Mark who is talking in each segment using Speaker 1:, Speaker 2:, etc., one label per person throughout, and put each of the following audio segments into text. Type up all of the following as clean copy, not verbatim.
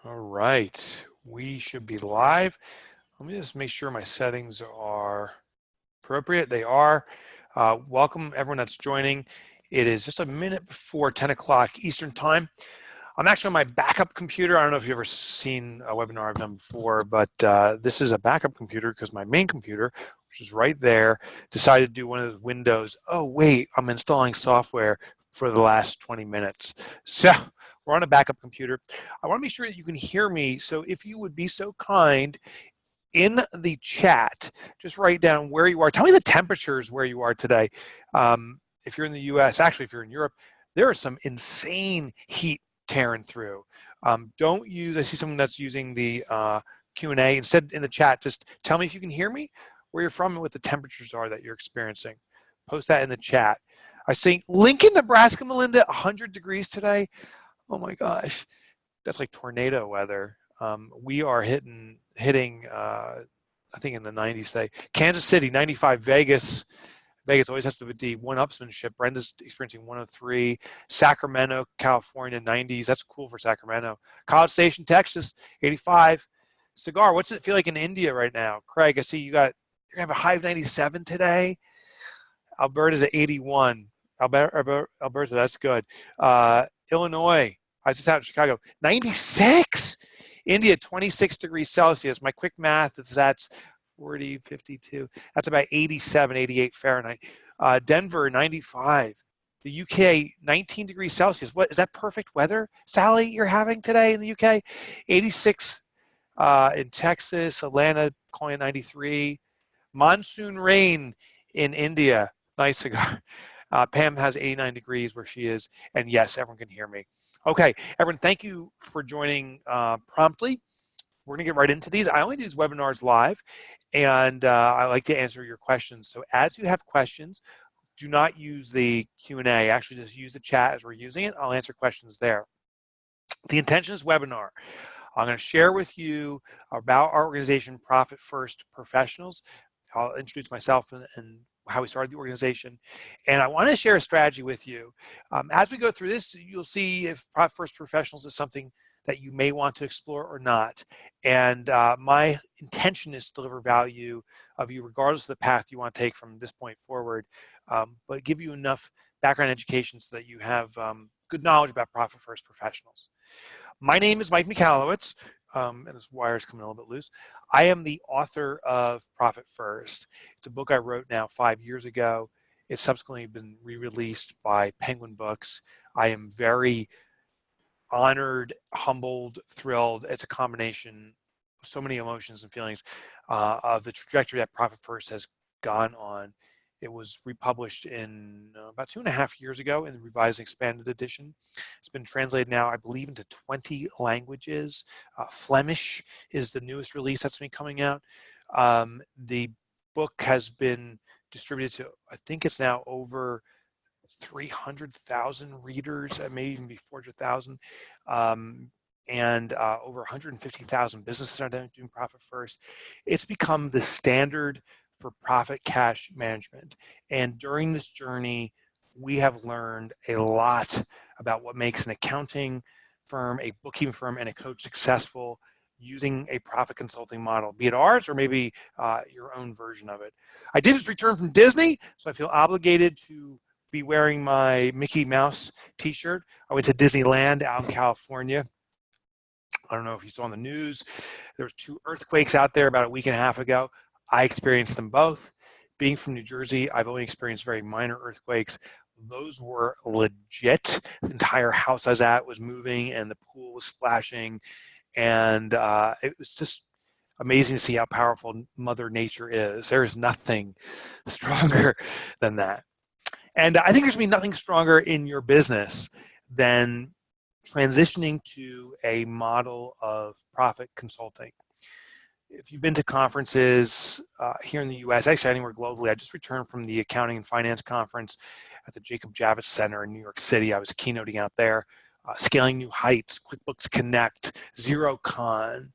Speaker 1: All right, we should be live. Let me just make sure my settings are appropriate. They are. Welcome everyone that's joining. It is just a minute before 10 o'clock Eastern time. I'm actually on my backup computer. I don't know if you've ever seen a webinar I've done before, but this is a backup computer because my main computer, which is right there, decided to do one of those windows. Oh, wait, I'm installing software for the last 20 minutes. So we're on a backup computer. I want to make sure that you can hear me. So if you would be so kind, in the chat, just write down where you are. Tell me the temperatures where you are today. If you're in the US, actually, if you're in Europe, there is some insane heat tearing through. Don't use, I see someone that's using the Q&A. Instead, in the chat, just tell me if you can hear me, where you're from, and what the temperatures are that you're experiencing. Post that in the chat. I see Lincoln, Nebraska, Melinda, 100 degrees today. Oh my gosh, that's like tornado weather. We are hitting I think in the 90s today. Kansas City, 95. Vegas always has to be one-upsmanship. Brenda's experiencing 103. Sacramento, California, 90s. That's cool for Sacramento. College Station, Texas, 85. Cigar, what's it feel like in India right now? Craig, I see you're gonna have a high of 97 today. Alberta's at 81. Alberta, that's good. Illinois, I was just out in Chicago, 96. India, 26 degrees Celsius. My quick math is that's 40, 52. That's about 87, 88 Fahrenheit. Denver, 95. The UK, 19 degrees Celsius. What is that perfect weather, Sally, you're having today in the UK? 86 in Texas. Atlanta, calling it 93. Monsoon rain in India. Nice cigar. Pam has 89 degrees where she is. And yes, everyone can hear me. Okay, everyone, thank you for joining promptly. We're going to get right into these. I only do these webinars live, and I like to answer your questions. So as you have questions, do not use the Q&A. Actually, just use the chat as we're using it. I'll answer questions there. The intention of this webinar, I'm going to share with you about our organization, Profit First Professionals. I'll introduce myself and how we started the organization. And I want to share a strategy with you. As we go through this, you'll see if Profit First Professionals is something that you may want to explore or not. And my intention is to deliver value of you regardless of the path you want to take from this point forward, but give you enough background education so that you have good knowledge about Profit First Professionals. My name is Mike Michalowicz, and this wire is coming a little bit loose. I am the author of Profit First. It's a book I wrote now 5 years ago. It's subsequently been re-released by Penguin Books. I am very honored, humbled, thrilled. It's a combination of so many emotions and feelings of the trajectory that Profit First has gone on. It was republished in about 2.5 years ago in the Revised and Expanded Edition. It's been translated now, I believe, into 20 languages. Flemish is the newest release that's been coming out. The book has been distributed to, I think it's now over 300,000 readers, maybe even be 400,000, and over 150,000 businesses are doing Profit First. It's become the standard for profit cash management. And during this journey, we have learned a lot about what makes an accounting firm, a bookkeeping firm, and a coach successful using a profit consulting model, be it ours or maybe your own version of it. I did just return from Disney, so I feel obligated to be wearing my Mickey Mouse t-shirt. I went to Disneyland out in California. I don't know if you saw on the news, there was 2 earthquakes out there about a week and a half ago. I experienced them both. Being from New Jersey, I've only experienced very minor earthquakes. Those were legit. The entire house I was at was moving and the pool was splashing. And it was just amazing to see how powerful Mother Nature is. There is nothing stronger than that. And I think there's going to be nothing stronger in your business than transitioning to a model of profit consulting. If you've been to conferences here in the US, actually anywhere globally, I just returned from the Accounting and Finance Conference at the Jacob Javits Center in New York City. I was keynoting out there, Scaling New Heights, QuickBooks Connect, XeroCon,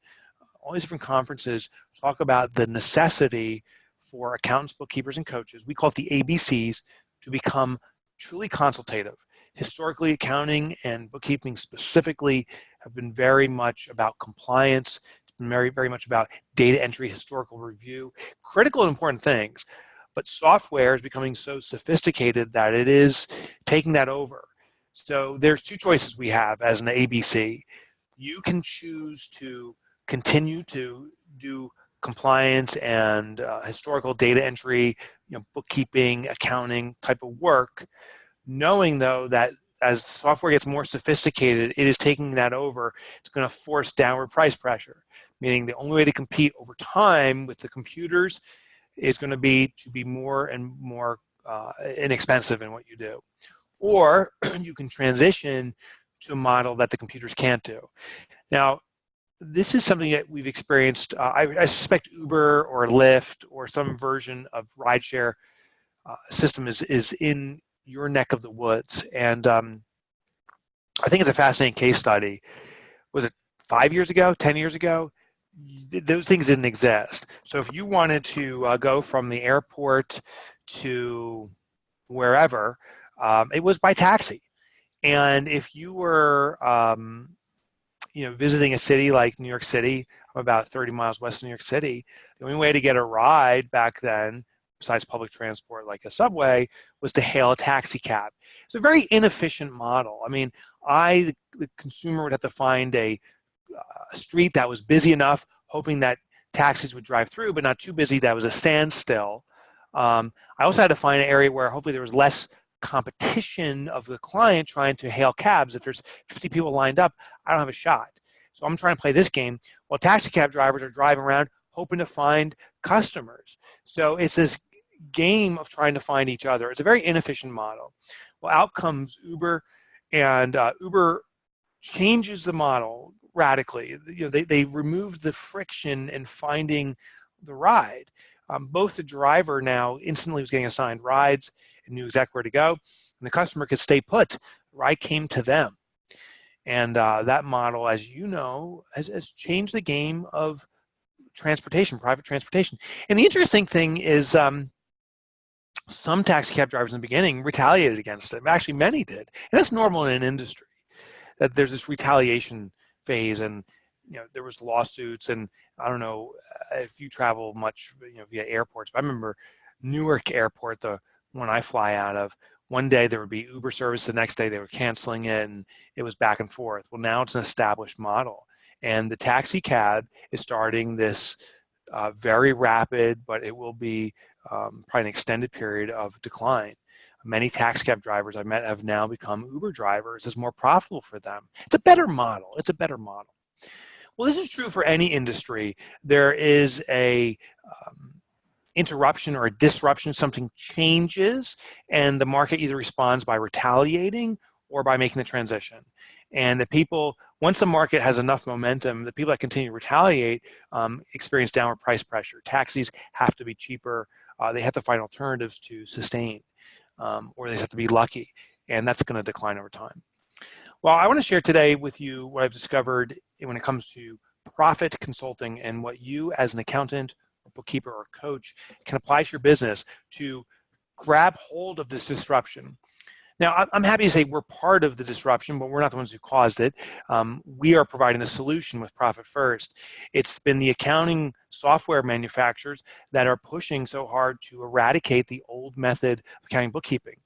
Speaker 1: all these different conferences talk about the necessity for accountants, bookkeepers, and coaches, we call it the ABCs, to become truly consultative. Historically, accounting and bookkeeping specifically have been very much about compliance, very, very much about data entry, historical review, critical and important things. But software is becoming so sophisticated that it is taking that over. So there's two choices we have as an ABC. You can choose to continue to do compliance and historical data entry, bookkeeping, accounting type of work, knowing though that as software gets more sophisticated, it is taking that over. It's going to force downward price pressure, meaning the only way to compete over time with the computers is going to be more and more inexpensive in what you do. Or you can transition to a model that the computers can't do. Now, this is something that we've experienced. I suspect Uber or Lyft or some version of rideshare system is in your neck of the woods. And I think it's a fascinating case study. Was it 5 years ago, 10 years ago? Those things didn't exist. So if you wanted to go from the airport to wherever, it was by taxi. And if you were visiting a city like New York City, I'm about 30 miles west of New York City, the only way to get a ride back then, besides public transport like a subway, was to hail a taxi cab. It's a very inefficient model. I mean, the consumer, would have to find a street that was busy enough, hoping that taxis would drive through, but not too busy that was a standstill. I also had to find an area where hopefully there was less competition of the client trying to hail cabs. If there's 50 people lined up, I don't have a shot. So I'm trying to play this game while taxi cab drivers are driving around hoping to find customers. So it's this game of trying to find each other. It's a very inefficient model. Well, out comes Uber, and Uber changes the model radically. They removed the friction in finding the ride. Both the driver now instantly was getting assigned rides and knew exactly where to go, and the customer could stay put. The ride came to them. And that model, as you know, has changed the game of transportation, private transportation. And the interesting thing is some taxi cab drivers in the beginning retaliated against it. Actually, many did. And that's normal in an industry, that there's this retaliation phase, and there was lawsuits. And I don't know if you travel much via airports, but I remember Newark Airport, the one I fly out of, one day there would be Uber service, the next day they were canceling it, and it was back and forth. Well, now it's an established model, and the taxi cab is starting this very rapid, but it will be probably an extended period of decline. Many taxi cab drivers I met have now become Uber drivers. It's more profitable for them. It's a better model. It's a better model. Well, this is true for any industry. There is a interruption or a disruption, something changes, and the market either responds by retaliating or by making the transition. And the people, once the market has enough momentum, the people that continue to retaliate experience downward price pressure. Taxis have to be cheaper. They have to find alternatives to sustain, or they have to be lucky, and that's going to decline over time. Well, I want to share today with you what I've discovered when it comes to profit consulting and what you as an accountant, bookkeeper, or coach can apply to your business to grab hold of this disruption. Now, I'm happy to say we're part of the disruption, but we're not the ones who caused it. We are providing the solution with Profit First. It's been the accounting software manufacturers that are pushing so hard to eradicate the old method of accounting bookkeeping.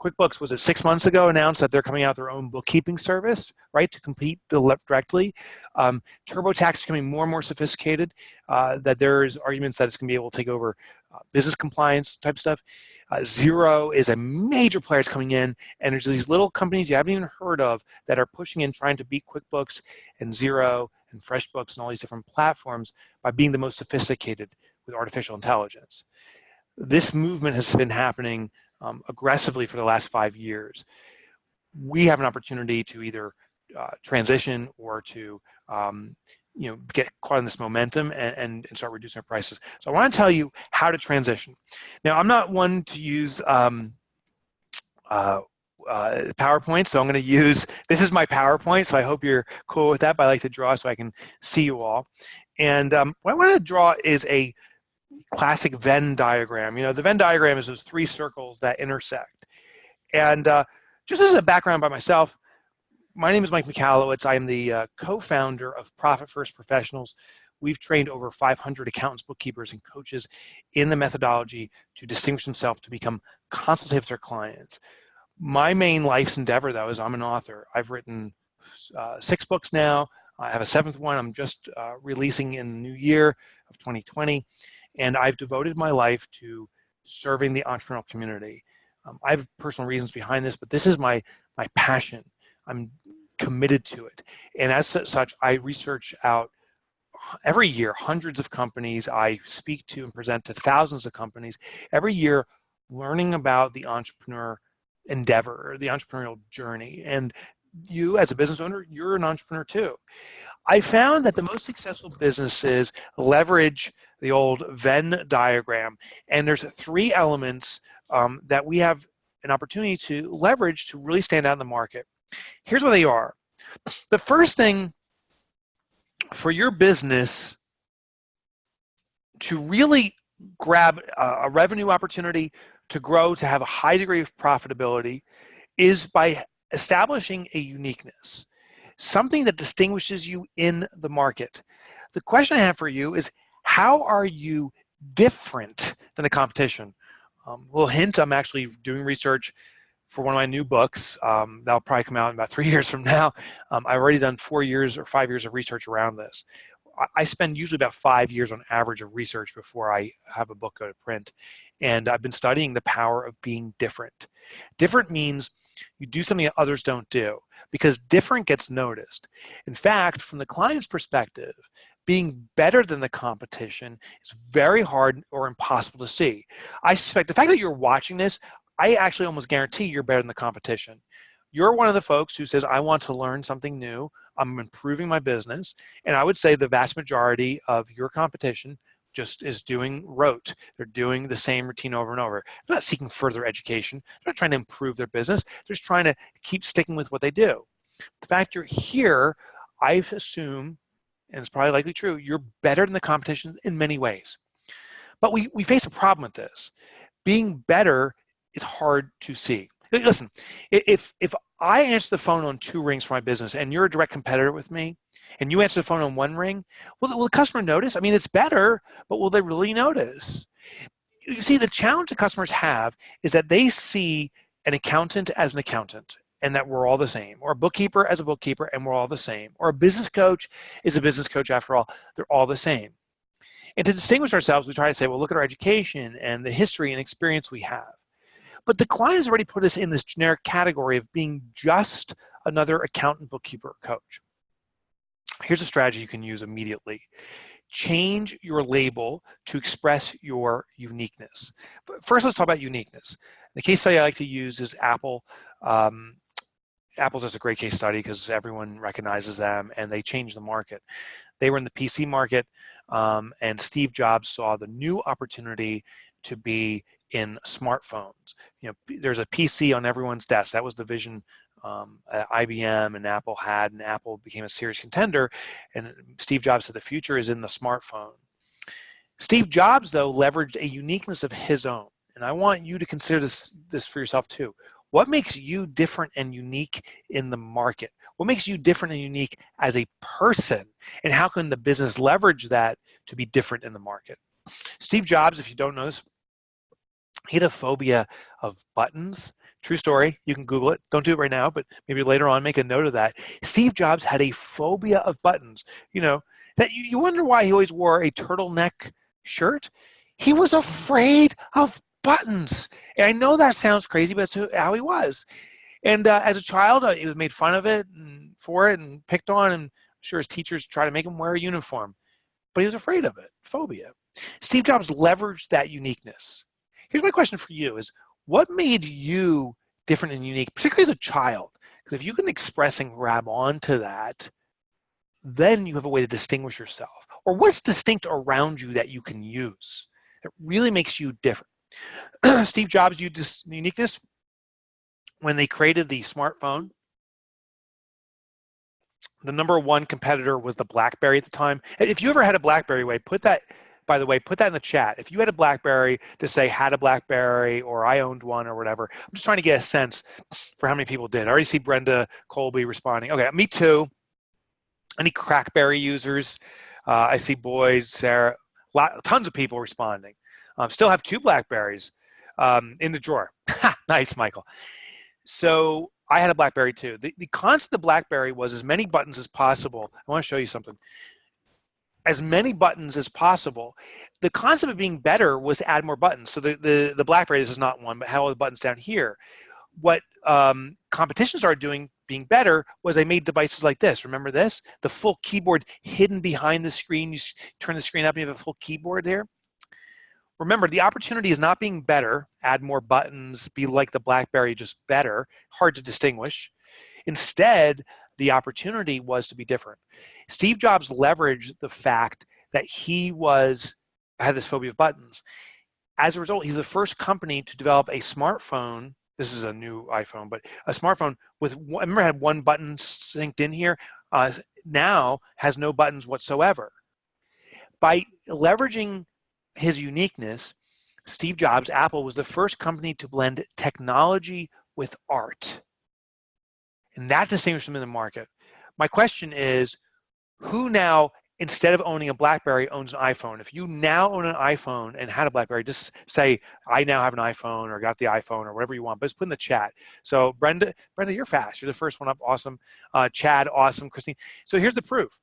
Speaker 1: QuickBooks, was it 6 months ago, announced that they're coming out with their own bookkeeping service, right, to compete directly. TurboTax is becoming more and more sophisticated, that there's arguments that it's going to be able to take over business compliance type stuff. Xero is a major player that's coming in, and there's these little companies you haven't even heard of that are pushing in, trying to beat QuickBooks and Xero and FreshBooks and all these different platforms by being the most sophisticated with artificial intelligence. This movement has been happening aggressively for the last 5 years. We have an opportunity to either transition or to get caught in this momentum and start reducing our prices. So I want to tell you how to transition. Now, I'm not one to use PowerPoint, so I'm going to use, this is my PowerPoint, so I hope you're cool with that, but I like to draw so I can see you all. And what I want to draw is a classic Venn diagram. The Venn diagram is those 3 circles that intersect. And just as a background by myself, My name is Mike Michalowicz. I am the co-founder of Profit First Professionals. We've trained over 500 accountants, bookkeepers, and coaches in the methodology to distinguish themselves to become consultative with their clients. My main life's endeavor, though, is I'm an author. I've written 6 books now. I have a 7th one I'm just releasing in the new year of 2020. And I've devoted my life to serving the entrepreneurial community. I have personal reasons behind this, but this is my passion. I'm committed to it. And as such, I research out every year hundreds of companies. I speak to and present to thousands of companies every year, learning about the entrepreneur endeavor, the entrepreneurial journey. And you, as a business owner, you're an entrepreneur too. I found that the most successful businesses leverage the old Venn diagram, and there's 3 elements that we have an opportunity to leverage to really stand out in the market. Here's what they are. The first thing for your business to really grab a revenue opportunity, to grow, to have a high degree of profitability, is by establishing a uniqueness, something that distinguishes you in the market. The question I have for you is, how are you different than the competition? A little hint, I'm actually doing research for one of my new books. That'll probably come out in about 3 years from now. I've already done 4 years or 5 years of research around this. I spend usually about 5 years on average of research before I have a book go to print. And I've been studying the power of being different. Different means you do something that others don't do, because different gets noticed. In fact, from the client's perspective, being better than the competition is very hard or impossible to see. I suspect the fact that you're watching this, I actually almost guarantee you're better than the competition. You're one of the folks who says, I want to learn something new. I'm improving my business. And I would say the vast majority of your competition just is doing rote. They're doing the same routine over and over. They're not seeking further education. They're not trying to improve their business. They're just trying to keep sticking with what they do. The fact you're here, I assume, and it's probably likely true, you're better than the competition in many ways. But we face a problem with this. Being better is hard to see. Listen, if I answer the phone on 2 rings for my business and you're a direct competitor with me and you answer the phone on 1 ring, will the customer notice? I mean, it's better, but will they really notice? You see, the challenge that customers have is that they see an accountant as an accountant and that we're all the same, or a bookkeeper as a bookkeeper and we're all the same, or a business coach is a business coach after all. They're all the same. And to distinguish ourselves, we try to say, well, look at our education and the history and experience we have. But the client has already put us in this generic category of being just another accountant, bookkeeper, coach. Here's a strategy you can use immediately. Change your label to express your uniqueness. But first, let's talk about uniqueness. The case study I like to use is Apple. Apple's just a great case study because everyone recognizes them and they changed the market. They were in the PC market, and Steve Jobs saw the new opportunity to be in smartphones. You know, there's a PC on everyone's desk. That was the vision IBM and Apple had, and Apple became a serious contender. And Steve Jobs said the future is in the smartphone. Steve Jobs, though, leveraged a uniqueness of his own. And I want you to consider this for yourself too. What makes you different and unique in the market? What makes you different and unique as a person? And how can the business leverage that to be different in the market? Steve Jobs, if you don't know this, he had a phobia of buttons. True story. You can Google it. Don't do it right now, but maybe later on make a note of that. Steve Jobs had a phobia of buttons. You know, that you wonder why he always wore a turtleneck shirt. He was afraid of buttons. And I know that sounds crazy, but that's how he was. And as a child, he was made fun of it and for it and picked on. And I'm sure his teachers tried to make him wear a uniform, but he was afraid of it. Phobia. Steve Jobs leveraged that uniqueness. Here's my question for you is, what made you different and unique, particularly as a child? Because if you can express and grab onto that, then you have a way to distinguish yourself. Or what's distinct around you that you can use? It really makes you different. Steve Jobs used this uniqueness when they created the smartphone. The number 1 competitor was the BlackBerry at the time. If you ever had a BlackBerry, put that by the way, put that in the chat. If you had a BlackBerry, to say had a BlackBerry or I owned one or whatever. I'm just trying to get a sense for how many people did. I already see Brenda Colby responding. Okay, me too. Any Crackberry users? I see Boyd, Sarah, tons of people responding. Still have 2 BlackBerries in the drawer. Nice, Michael. So I had a BlackBerry too. The concept of BlackBerry was as many buttons as possible. I want to show you something. As many buttons as possible. The concept of being better was to add more buttons. So the BlackBerry, this is not one, but had all the buttons down here. What competition started doing, being better, was they made devices like this. Remember this? The full keyboard hidden behind the screen. You turn the screen up and you have a full keyboard here. Remember, the opportunity is not being better, add more buttons, be like the BlackBerry, just better, hard to distinguish. Instead, the opportunity was to be different. Steve Jobs leveraged the fact that he had this phobia of buttons. As a result, he's the first company to develop a smartphone. This is a new iPhone, but a smartphone with, I remember it had 1 button synced in here, now has no buttons whatsoever. By leveraging his uniqueness, Steve Jobs, Apple, was the first company to blend technology with art. And that distinguished them in the market. My question is, who now, instead of owning a BlackBerry, owns an iPhone? If you now own an iPhone and had a BlackBerry, just say, I now have an iPhone or got the iPhone or whatever you want, but just put in the chat. So Brenda, you're fast. You're the first one up. Awesome. Chad, awesome. Christine. So here's the proof.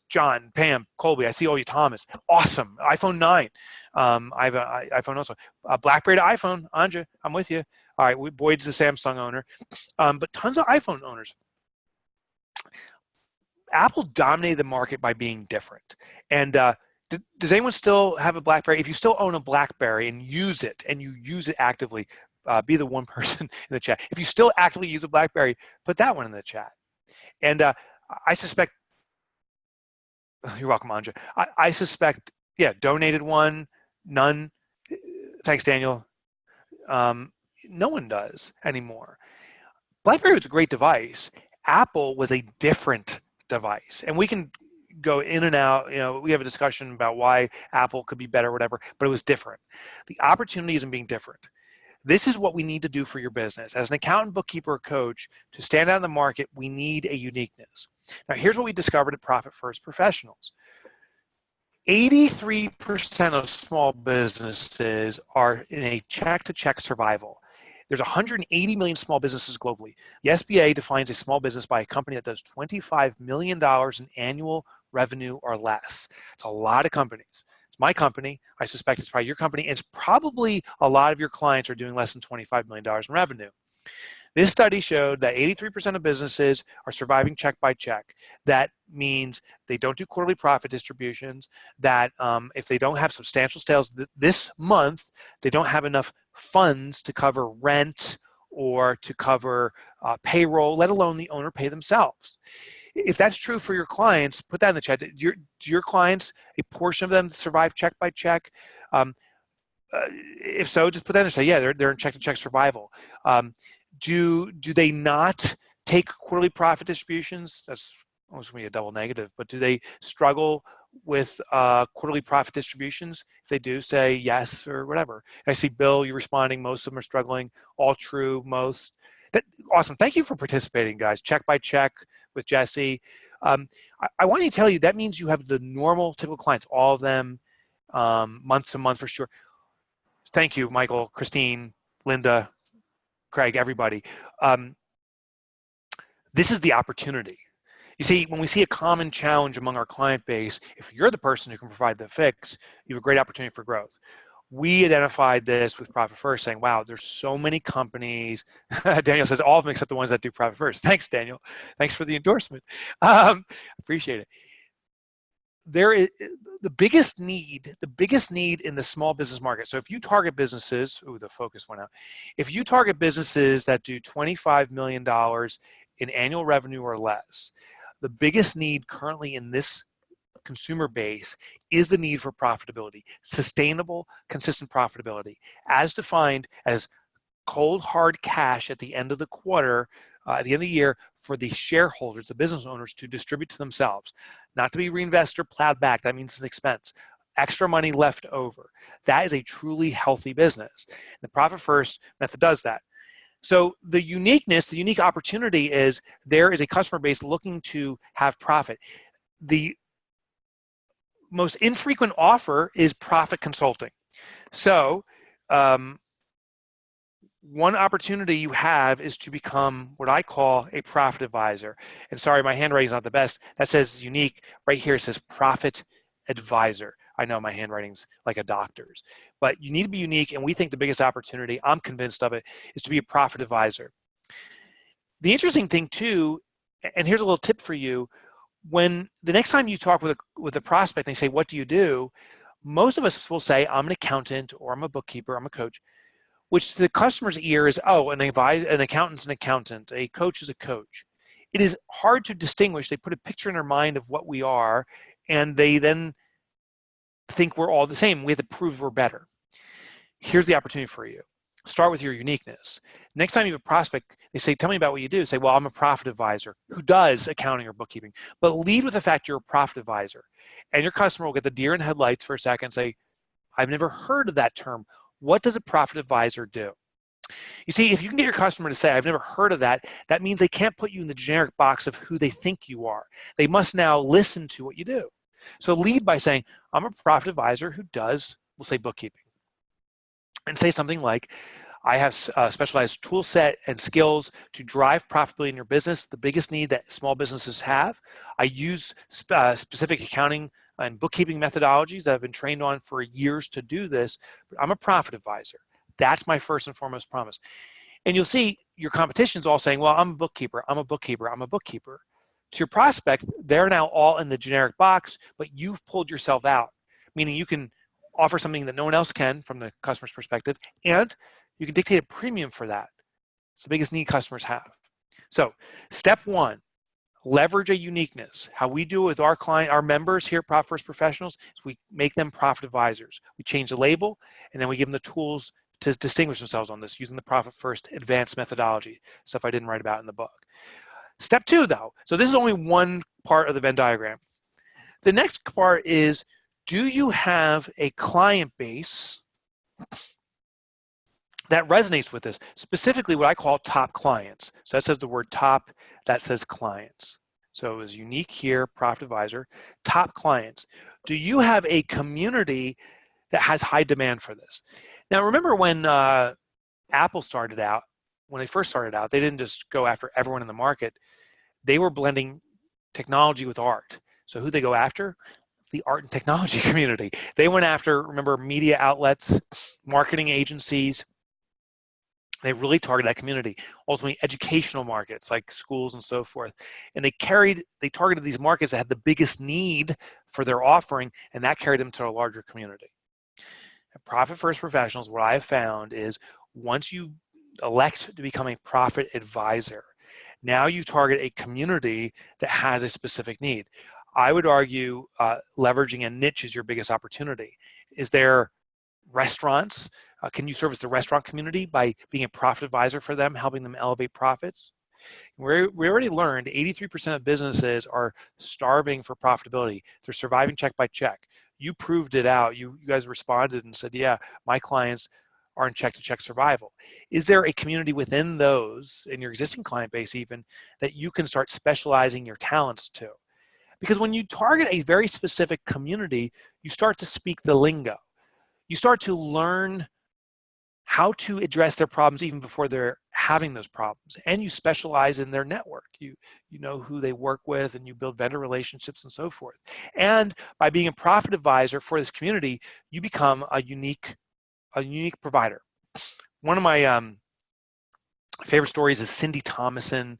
Speaker 1: John, Pam, Colby, I see all you, Thomas. Awesome. iPhone 9. I have an iPhone also. BlackBerry to iPhone. Anja, I'm with you. All right, Boyd's the Samsung owner. But tons of iPhone owners. Apple dominated the market by being different. And does anyone still have a BlackBerry? If you still own a BlackBerry and use it, and you use it actively, be the one person in the chat. If you still actively use a BlackBerry, put that one in the chat. And I suspect, you're welcome, Anja. I suspect, yeah, donated one, none. Thanks, Daniel. No one does anymore. BlackBerry was a great device. Apple was a different device. And we can go in and out. You know, we have a discussion about why Apple could be better or whatever, but it was different. The opportunity is in being different. This is what we need to do for your business. As an accountant, bookkeeper, or coach, to stand out in the market, we need a uniqueness. Now, here's what we discovered at Profit First Professionals. 83% of small businesses are in a check-to-check survival. There's 180 million small businesses globally. The SBA defines a small business by a company that does $25 million in annual revenue or less. It's a lot of companies. It's my company. I suspect it's probably your company. And it's probably a lot of your clients are doing less than $25 million in revenue. This study showed that 83% of businesses are surviving check by check. That means they don't do quarterly profit distributions, that if they don't have substantial sales this month, they don't have enough funds to cover rent or to cover payroll, let alone the owner pay themselves. If that's true for your clients, put that in the chat. Do your clients, a portion of them survive check by check? If so, just put that in and say, yeah, they're in check-to-check survival. Do they not take quarterly profit distributions? That's almost going to be a double negative, but do they struggle with quarterly profit distributions? If they do, say yes or whatever. And I see Bill, you're responding. Most of them are struggling. All true, most. Awesome. Thank you for participating, guys. Check by check with Jesse. I want to tell you that means you have the normal typical clients, all of them, month to month for sure. Thank you, Michael, Christine, Linda, Craig, everybody. This is the opportunity. You see, when we see a common challenge among our client base, if you're the person who can provide the fix, you have a great opportunity for growth. We identified this with Profit First, saying, wow, there's so many companies. Daniel says, all of them except the ones that do Profit First. Thanks, Daniel. Thanks for the endorsement. Appreciate it. There is the biggest need in the small business market. So if you target businesses, the focus went out. If you target businesses that do $25 million in annual revenue or less, the biggest need currently in this consumer base is the need for profitability, sustainable, consistent profitability, as defined as cold, hard cash at the end of the quarter, at the end of the year, for the shareholders, the business owners, to distribute to themselves, not to be reinvested or plowed back. That means an expense, extra money left over. That is a truly healthy business. The Profit First method does that. So the uniqueness, the unique opportunity is there is a customer base looking to have profit. The most infrequent offer is profit consulting. So one opportunity you have is to become what I call a profit advisor. And sorry, my handwriting is not the best. That says unique. Right here it says profit advisor. I know my handwriting's like a doctor's, but you need to be unique. And we think the biggest opportunity, I'm convinced of it, is to be a profit advisor. The interesting thing too, and here's a little tip for you, when the next time you talk with a prospect and they say, what do you do? Most of us will say, I'm an accountant, or I'm a bookkeeper, I'm a coach, which to the customer's ear is, oh, an accountant's an accountant, a coach is a coach. It is hard to distinguish. They put a picture in their mind of what we are, and they then think we're all the same. We have to prove we're better. Here's the opportunity for you. Start with your uniqueness. Next time you have a prospect, they say, tell me about what you do. Say, well, I'm a profit advisor who does accounting or bookkeeping. But lead with the fact you're a profit advisor. And your customer will get the deer in headlights for a second and say, I've never heard of that term. What does a profit advisor do? You see, if you can get your customer to say, I've never heard of that, that means they can't put you in the generic box of who they think you are. They must now listen to what you do. So lead by saying, I'm a profit advisor who does, we'll say, bookkeeping. And say something like, I have a specialized tool set and skills to drive profitability in your business, the biggest need that small businesses have. I use specific accounting and bookkeeping methodologies that I've been trained on for years to do this. But I'm a profit advisor. That's my first and foremost promise. And you'll see your competition's all saying, well, I'm a bookkeeper, I'm a bookkeeper, I'm a bookkeeper. To your prospect, they're now all in the generic box, but you've pulled yourself out, meaning you can offer something that no one else can from the customer's perspective, and you can dictate a premium for that. It's the biggest need customers have. So step one, leverage a uniqueness. How we do it with our client, our members here at Profit First Professionals, is we make them profit advisors. We change the label, and then we give them the tools to distinguish themselves on this using the Profit First advanced methodology, stuff I didn't write about in the book. Step two, though, so this is only one part of the Venn diagram. The next part is, do you have a client base that resonates with this? Specifically, what I call top clients. So that says the word top, that says clients. So it was unique here, Profit Advisor, top clients. Do you have a community that has high demand for this? Now, remember when Apple started out, when they first started out, they didn't just go after everyone in the market. They were blending technology with art. So who they go after? The art and technology community. They went after, remember, media outlets, marketing agencies. They really targeted that community. Ultimately, educational markets like schools and so forth. And they targeted these markets that had the biggest need for their offering, and that carried them to a larger community. At Profit First Professionals, what I have found is once you elect to become a profit advisor, now you target a community that has a specific need. I would argue leveraging a niche is your biggest opportunity. Is there restaurants? Can you service the restaurant community by being a profit advisor for them, helping them elevate profits? We already learned 83% of businesses are starving for profitability. They're surviving check by check. You proved it out. You guys responded and said, yeah, my clients are in check-to-check survival. Is there a community within those, in your existing client base even, that you can start specializing your talents to? Because when you target a very specific community, you start to speak the lingo. You start to learn how to address their problems even before they're having those problems. And you specialize in their network. You know who they work with, and you build vendor relationships and so forth. And by being a profit advisor for this community, you become a unique provider. One of my favorite stories is Cindy Thomason.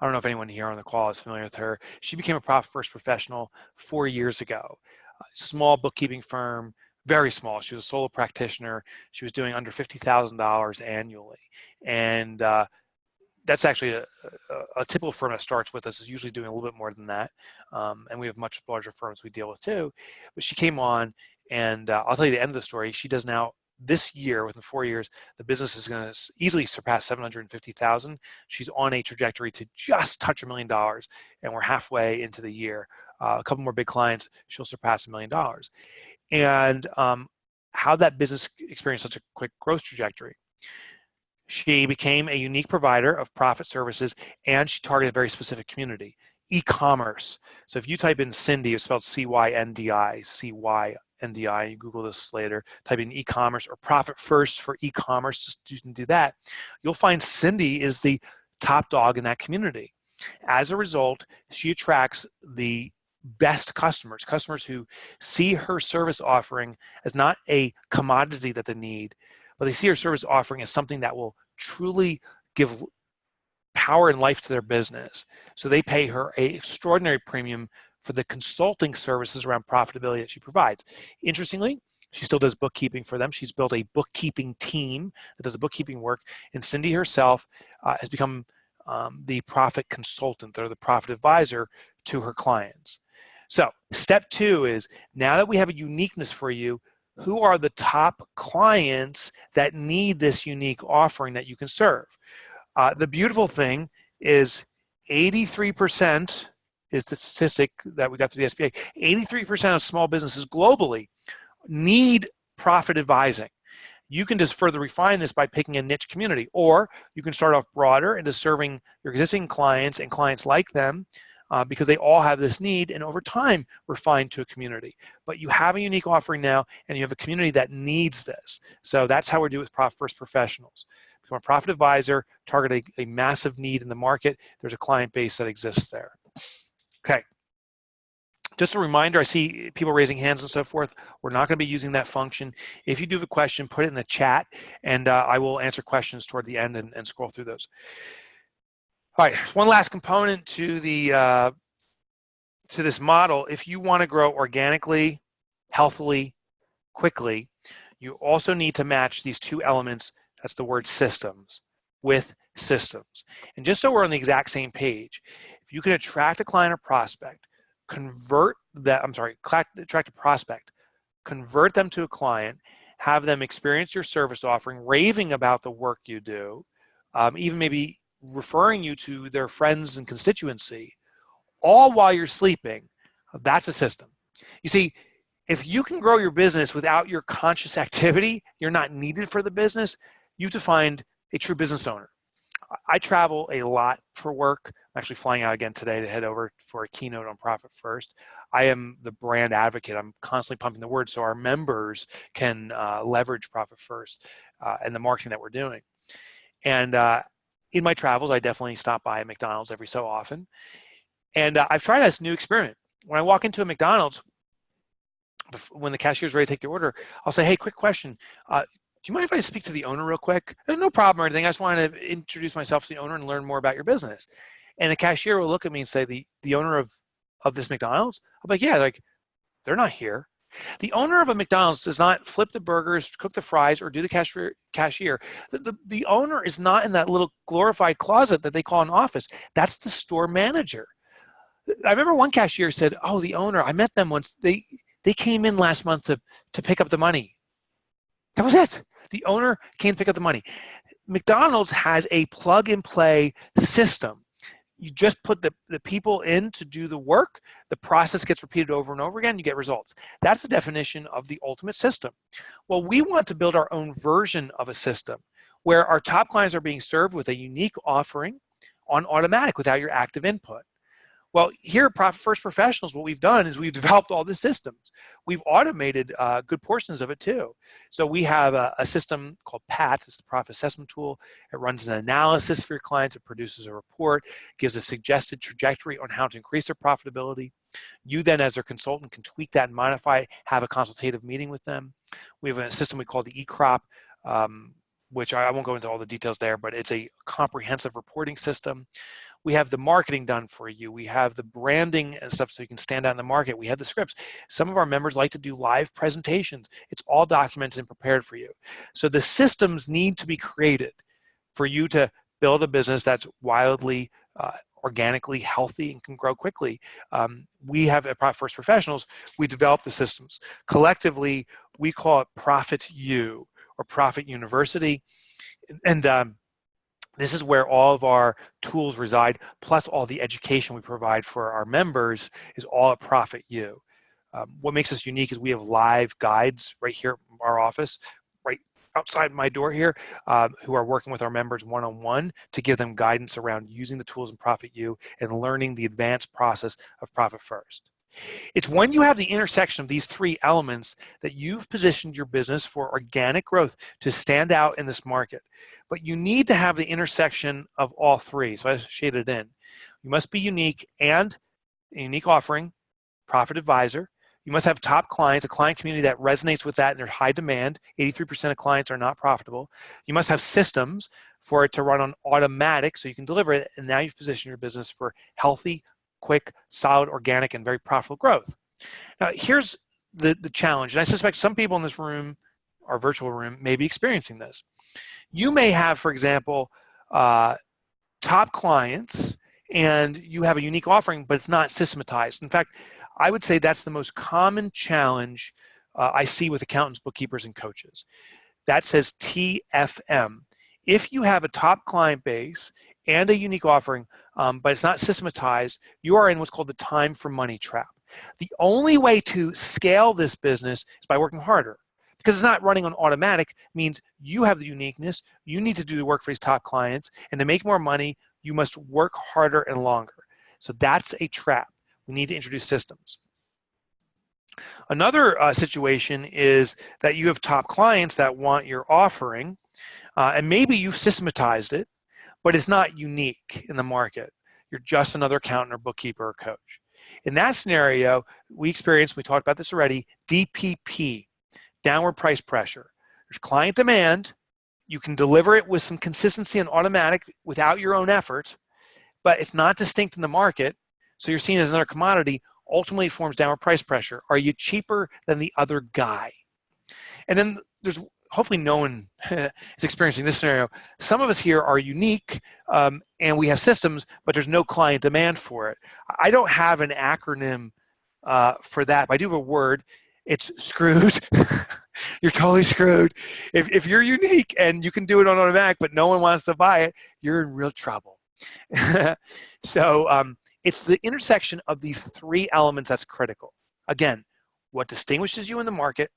Speaker 1: I don't know if anyone here on the call is familiar with her. She became a Profit First Professional 4 years ago. A small bookkeeping firm, very small. She was a solo practitioner. She was doing under $50,000 annually. And that's actually a typical firm that starts with us is usually doing a little bit more than that. And we have much larger firms we deal with too. But she came on, and I'll tell you the end of the story. She does now, this year, within 4 years, the business is going to easily surpass 750,000. She's on a trajectory to just touch $1 million, and we're halfway into the year. A couple more big clients, she'll surpass $1 million. and how that business experienced such a quick growth trajectory. She became a unique provider of profit services, and she targeted a very specific community, e-commerce. So if you type in Cyndi, it's spelled C-Y-N-D-I, C-Y-N-D-I, you Google this later, type in e-commerce or profit first for e-commerce, just you can do that. You'll find Cyndi is the top dog in that community. As a result, she attracts the best customers, customers who see her service offering as not a commodity that they need, but they see her service offering as something that will truly give power and life to their business. So they pay her an extraordinary premium for the consulting services around profitability that she provides. Interestingly, she still does bookkeeping for them. She's built a bookkeeping team that does the bookkeeping work, and Cyndi herself has become the profit consultant or the profit advisor to her clients. So step 2 is, now that we have a uniqueness for you, who are the top clients that need this unique offering that you can serve? The beautiful thing is 83% is the statistic that we got through the SBA. 83% of small businesses globally need profit advising. You can just further refine this by picking a niche community, or you can start off broader into serving your existing clients and clients like them, because they all have this need, and over time refine to a community. But you have a unique offering now, and you have a community that needs this. So that's how we do it with Profit First Professionals. Become a profit advisor, target a massive need in the market. There's a client base that exists there. Okay. Just a reminder, I see people raising hands and so forth. We're not going to be using that function. If you do have a question, put it in the chat, and I will answer questions toward the end and scroll through those. All right, one last component to the to this model. If you want to grow organically, healthily, quickly, you also need to match these 2 elements. That's the word systems with systems. And just so we're on the exact same page, if you can attract a client or prospect, attract a prospect, convert them to a client, have them experience your service offering, raving about the work you do, even maybe referring you to their friends and constituency, all while you're sleeping, that's a system. You see, if you can grow your business without your conscious activity, you're not needed for the business, you have to find a true business owner. I travel a lot for work. I'm actually flying out again today to head over for a keynote on Profit First. I am the brand advocate. I'm constantly pumping the word so our members can leverage Profit First and the marketing that we're doing. And in my travels, I definitely stop by a McDonald's every so often. And I've tried this new experiment. When I walk into a McDonald's, when the cashier's ready to take the order, I'll say, hey, quick question. Do you mind if I speak to the owner real quick? No problem or anything. I just wanted to introduce myself to the owner and learn more about your business. And the cashier will look at me and say, the owner of this McDonald's? I'm like, yeah, like, they're not here. The owner of a McDonald's does not flip the burgers, cook the fries, or do the cashier. The owner is not in that little glorified closet that they call an office. That's the store manager. I remember one cashier said, oh, the owner, I met them once. They came in last month to pick up the money. That was it. The owner came to pick up the money. McDonald's has a plug-and-play system. You just put the people in to do the work. The process gets repeated over and over again. You get results. That's the definition of the ultimate system. Well, we want to build our own version of a system where our top clients are being served with a unique offering on automatic without your active input. Well, here at Profit First Professionals, what we've done is we've developed all the systems. We've automated good portions of it too. So we have a system called PAT. It's the Profit Assessment Tool. It runs an analysis for your clients. It produces a report, gives a suggested trajectory on how to increase their profitability. You then, as their consultant, can tweak that and modify it, have a consultative meeting with them. We have a system we call the eCrop, which I won't go into all the details there, but it's a comprehensive reporting system. We have the marketing done for you. We have the branding and stuff so you can stand out in the market. We have the scripts. Some of our members like to do live presentations. It's all documented and prepared for you. So the systems need to be created for you to build a business that's wildly, organically healthy and can grow quickly. We have at Profit First Professionals, we develop the systems. Collectively, we call it Profit U or Profit University. And this is where all of our tools reside, plus all the education we provide for our members is all at Profit U. What makes us unique is we have live guides right here in our office, right outside my door here, who are working with our members one-on-one to give them guidance around using the tools in Profit U and learning the advanced process of Profit First. It's when you have the intersection of these three elements that you've positioned your business for organic growth to stand out in this market. But you need to have the intersection of all three. So I shaded it in. You must be unique and a unique offering, Profit Advisor. You must have top clients, a client community that resonates with that and there's high demand. 83% of clients are not profitable. You must have systems for it to run on automatic so you can deliver it. And now you've positioned your business for healthy, quick, solid, organic, and very profitable growth. Now, here's the challenge, and I suspect some people in this room, our virtual room, may be experiencing this. You may have, for example, top clients, and you have a unique offering, but it's not systematized. In fact, I would say that's the most common challenge I see with accountants, bookkeepers, and coaches. That says TFM. If you have a top client base and a unique offering, but it's not systematized, you are in what's called the time for money trap. The only way to scale this business is by working harder. Because it's not running on automatic means you have the uniqueness, you need to do the work for these top clients, and to make more money, you must work harder and longer. So that's a trap. We need to introduce systems. Another situation is that you have top clients that want your offering, and maybe you've systematized it, but it's not unique in the market. You're just another accountant or bookkeeper or coach. In that scenario, we talked about this already, DPP, downward price pressure. There's client demand. You can deliver it with some consistency and automatic without your own effort, but it's not distinct in the market, so you're seen as another commodity, ultimately forms downward price pressure. Are you cheaper than the other guy? And then there's hopefully no one is experiencing this scenario. Some of us here are unique and we have systems, but there's no client demand for it. I don't have an acronym for that, but I do have a word. It's screwed. You're totally screwed. If you're unique and you can do it on automatic, but no one wants to buy it, you're in real trouble. So it's the intersection of these three elements that's critical. Again, what distinguishes you in the market?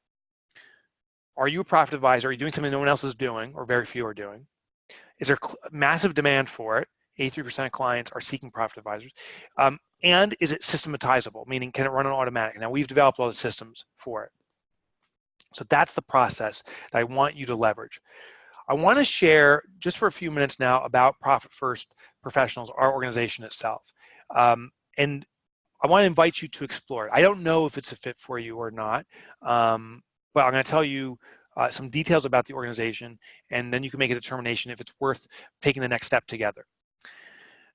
Speaker 1: Are you a profit advisor? Are you doing something no one else is doing or very few are doing? Is there massive demand for it? 83% of clients are seeking profit advisors. And is it systematizable, meaning can it run on automatic? Now, we've developed all the systems for it. So that's the process that I want you to leverage. I want to share just for a few minutes now about Profit First Professionals, our organization itself. And I want to invite you to explore it. I don't know if it's a fit for you or not, but I'm going to tell you some details about the organization, and then you can make a determination if it's worth taking the next step together.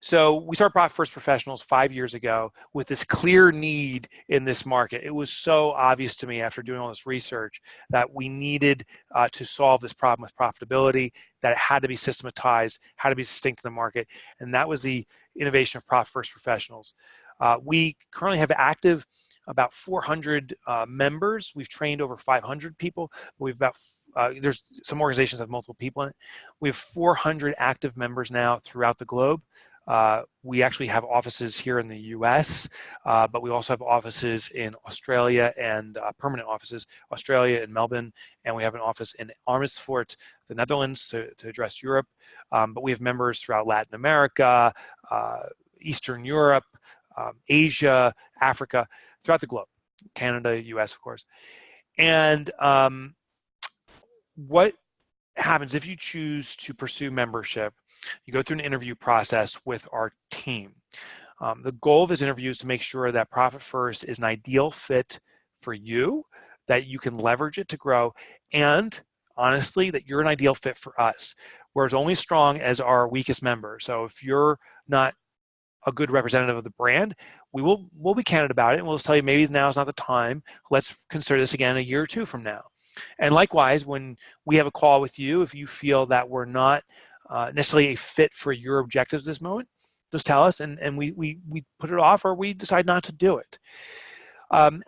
Speaker 1: So we started Profit First Professionals 5 years ago with this clear need in this market. It was so obvious to me after doing all this research that we needed to solve this problem with profitability, that it had to be systematized, had to be distinct in the market, and that was the innovation of Profit First Professionals. We currently have active about 400 members. We've trained over 500 people. There's some organizations that have multiple people in it. We have 400 active members now throughout the globe. We actually have offices here in the US, but we also have offices in Australia and permanent offices, Australia and Melbourne, and we have an office in Amersfoort, the Netherlands, to address Europe. But we have members throughout Latin America, Eastern Europe, Asia, Africa, throughout the globe, Canada, US, of course. And what happens if you choose to pursue membership? You go through an interview process with our team. The goal of this interview is to make sure that Profit First is an ideal fit for you, that you can leverage it to grow, and honestly, that you're an ideal fit for us. We're as only strong as our weakest member. So if you're not a good representative of the brand, we'll be candid about it, and we'll just tell you maybe now is not the time. Let's consider this again a year or two from now. And likewise, when we have a call with you, if you feel that we're not necessarily a fit for your objectives at this moment, just tell us, and we put it off or we decide not to do it.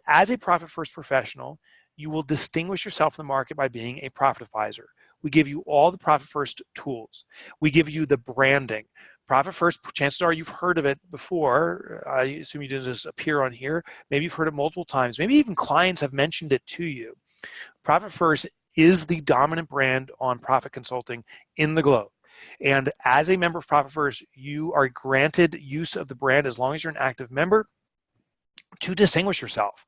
Speaker 1: As a Profit First professional, you will distinguish yourself in the market by being a profit advisor. We give you all the Profit First tools. We give you the branding. Profit First, chances are you've heard of it before. I assume you didn't just appear on here. Maybe you've heard it multiple times. Maybe even clients have mentioned it to you. Profit First is the dominant brand on profit consulting in the globe. And as a member of Profit First, you are granted use of the brand as long as you're an active member to distinguish yourself.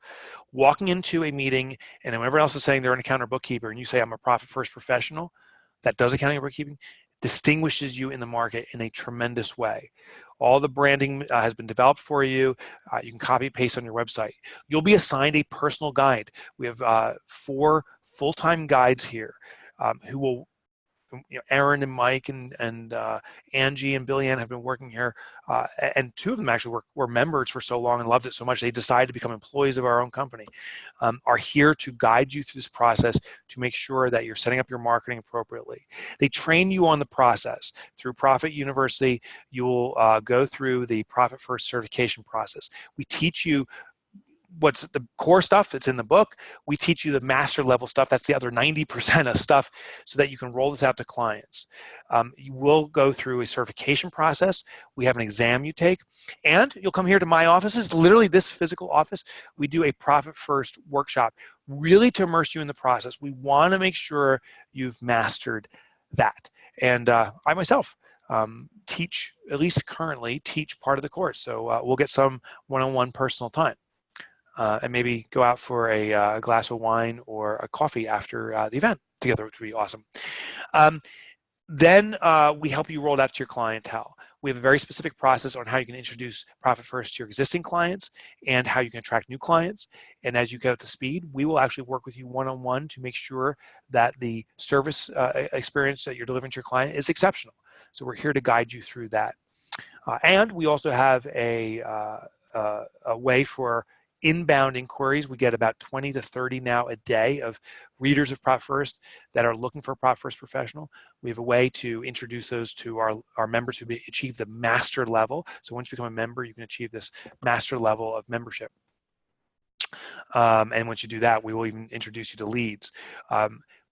Speaker 1: Walking into a meeting and everyone else is saying they're an accountant or bookkeeper and you say, I'm a Profit First professional that does accounting or bookkeeping, distinguishes you in the market in a tremendous way. All the branding has been developed for you. You can copy and paste on your website. You'll be assigned a personal guide. We have 4 full-time guides here who will, Aaron and Mike and Angie and Billy Ann have been working here, and 2 of them actually were members for so long and loved it so much they decided to become employees of our own company, are here to guide you through this process to make sure that you're setting up your marketing appropriately. They train you on the process. Through Profit University, you'll go through the Profit First certification process. We teach you what's the core stuff. It's in the book. We teach you the master level stuff. That's the other 90% of stuff so that you can roll this out to clients. You will go through a certification process. We have an exam you take, and you'll come here to my offices, literally this physical office. We do a Profit First workshop, really to immerse you in the process. We want to make sure you've mastered that. And I myself teach, at least currently, teach part of the course. So we'll get some one-on-one personal time. And maybe go out for a glass of wine or a coffee after the event together, which would be awesome. Then we help you roll it out to your clientele. We have a very specific process on how you can introduce Profit First to your existing clients and how you can attract new clients. And as you get up to speed, we will actually work with you one-on-one to make sure that the service experience that you're delivering to your client is exceptional. So we're here to guide you through that. And we also have a way for inbound inquiries. We get about 20 to 30 now a day of readers of Profit First that are looking for a Profit First professional. We have a way to introduce those to our members who achieve the master level. So once you become a member, you can achieve this master level of membership. And once you do that, we will even introduce you to leads.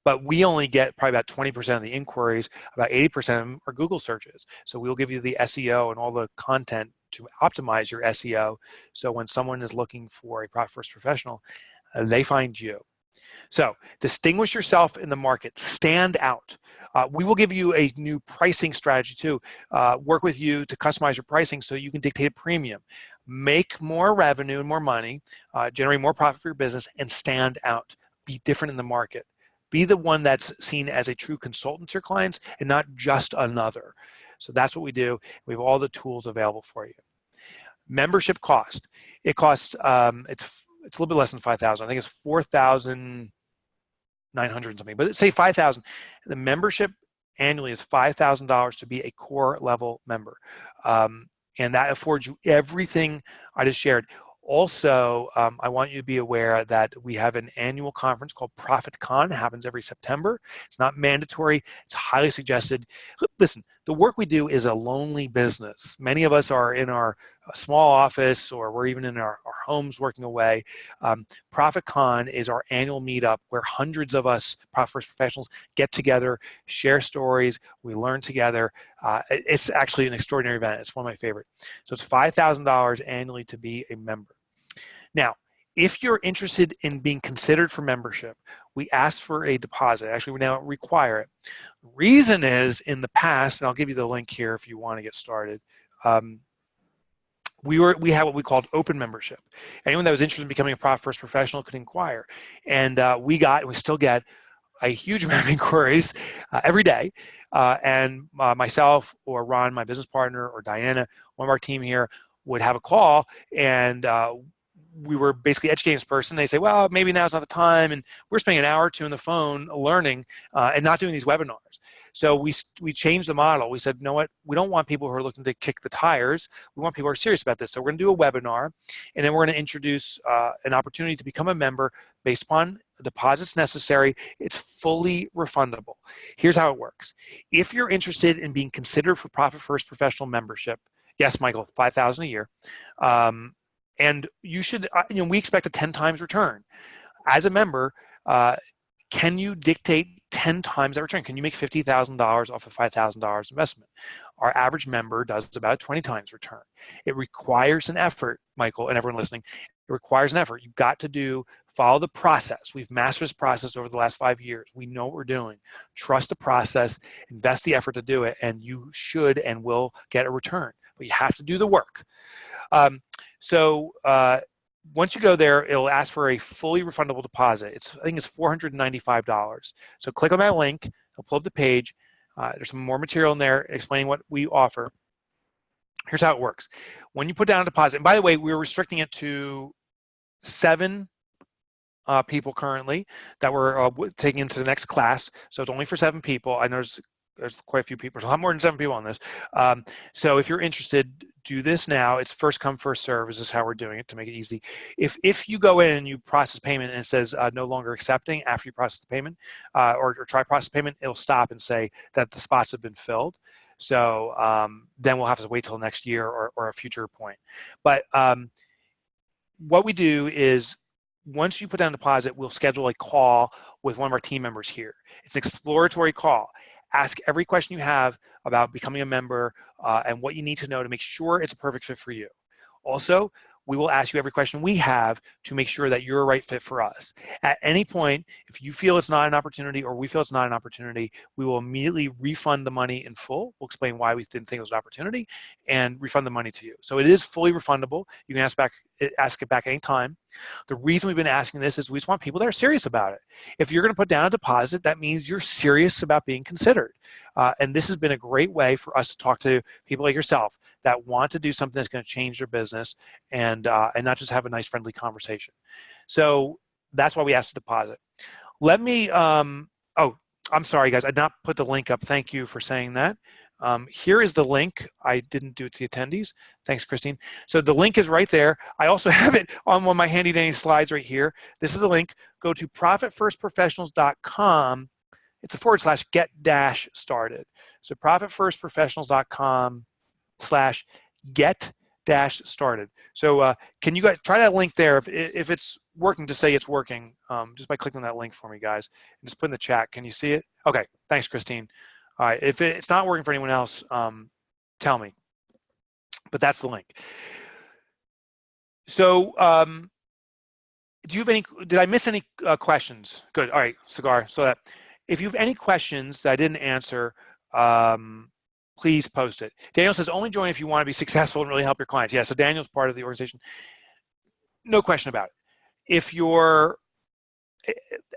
Speaker 1: But we only get probably about 20% of the inquiries. About 80% of them are Google searches. So we'll give you the SEO and all the content to optimize your SEO. So when someone is looking for a Profit First professional, they find you. So distinguish yourself in the market, stand out. We will give you a new pricing strategy too, work with you to customize your pricing so you can dictate a premium, make more revenue and more money, generate more profit for your business, and stand out. Be different in the market. Be the one that's seen as a true consultant to your clients and not just another. So that's what we do. We have all the tools available for you. Membership cost. It costs, it's a little bit less than $5,000. I think it's $4,900 something, but say $5,000. The membership annually is $5,000 to be a core level member. And that affords you everything I just shared. Also, I want you to be aware that we have an annual conference called ProfitCon. It happens every September. It's not mandatory. It's highly suggested. Listen, the work we do is a lonely business. Many of us are in our small office or we're even in our homes working away. ProfitCon is our annual meetup where hundreds of us Profit First professionals get together, share stories, we learn together. It's actually an extraordinary event. It's one of my favorite. So it's $5,000 annually to be a member. Now, if you're interested in being considered for membership, we ask for a deposit. Actually, we now require it. The reason is in the past, and I'll give you the link here if you want to get started, we had what we called open membership. Anyone that was interested in becoming a Profit First professional could inquire. And we still get a huge amount of inquiries every day. And myself or Ron, my business partner, or Diana, one of our team here, would have a call, and we were basically educating this person. They say, well, maybe now's not the time. And we're spending an hour or two on the phone learning and not doing these webinars. So we changed the model. We said, you know what? We don't want people who are looking to kick the tires. We want people who are serious about this. So we're going to do a webinar, and then we're going to introduce an opportunity to become a member based upon the deposits necessary. It's fully refundable. Here's how it works. If you're interested in being considered for Profit First professional membership, yes, Michael, $5,000 a year. And you should, we expect a 10 times return. As a member, can you dictate 10 times that return? Can you make $50,000 off of $5,000 investment? Our average member does about 20 times return. It requires an effort, Michael, and everyone listening. It requires an effort. You've got to follow the process. We've mastered this process over the last 5 years. We know what we're doing. Trust the process, invest the effort to do it, and you should and will get a return. But you have to do the work. Once you go there, it'll ask for a fully refundable deposit. I think it's $495. So click on that link. It'll pull up the page. There's some more material in there explaining what we offer. Here's how it works. When you put down a deposit, and by the way, we're restricting it to 7 people currently that we're taking into the next class. So it's only for 7 people. I know there's quite a few people. There's a lot more than 7 people on this. So if you're interested, do this now. It's first come, first serve. This is how we're doing it to make it easy. If you go in and you process payment and it says no longer accepting after you process the payment or try process payment, it'll stop and say that the spots have been filled. So then we'll have to wait till next year or a future point. But what we do is once you put down a deposit, we'll schedule a call with one of our team members here. It's an exploratory call. Ask every question you have about becoming a member and what you need to know to make sure it's a perfect fit for you. Also, we will ask you every question we have to make sure that you're a right fit for us. At any point, if you feel it's not an opportunity or we feel it's not an opportunity, we will immediately refund the money in full. We'll explain why we didn't think it was an opportunity and refund the money to you. So it is fully refundable. You can ask it back anytime. The reason we've been asking this is we just want people that are serious about it. If you're going to put down a deposit, that means you're serious about being considered. And this has been a great way for us to talk to people like yourself that want to do something that's going to change their business and not just have a nice friendly conversation. So that's why we asked the deposit. Let me, I'm sorry guys, I did not put the link up. Thank you for saying that. Here is the link. I didn't do it to the attendees. Thanks, Christine. So the link is right there. I also have it on one of my handy dandy slides right here. This is the link. Go to profitfirstprofessionals.com. It's a /get-started. So profitfirstprofessionals.com/get-started. So can you guys try that link there? If it's working, to say it's working, just by clicking on that link for me, guys. And just put in the chat. Can you see it? Okay. Thanks, Christine. All right. If it's not working for anyone else, tell me. But that's the link. So do you have any? Did I miss any questions? Good. All right, Cigar. So if you have any questions that I didn't answer, please post it. Daniel says, only join if you want to be successful and really help your clients. Yeah, so Daniel's part of the organization. No question about it.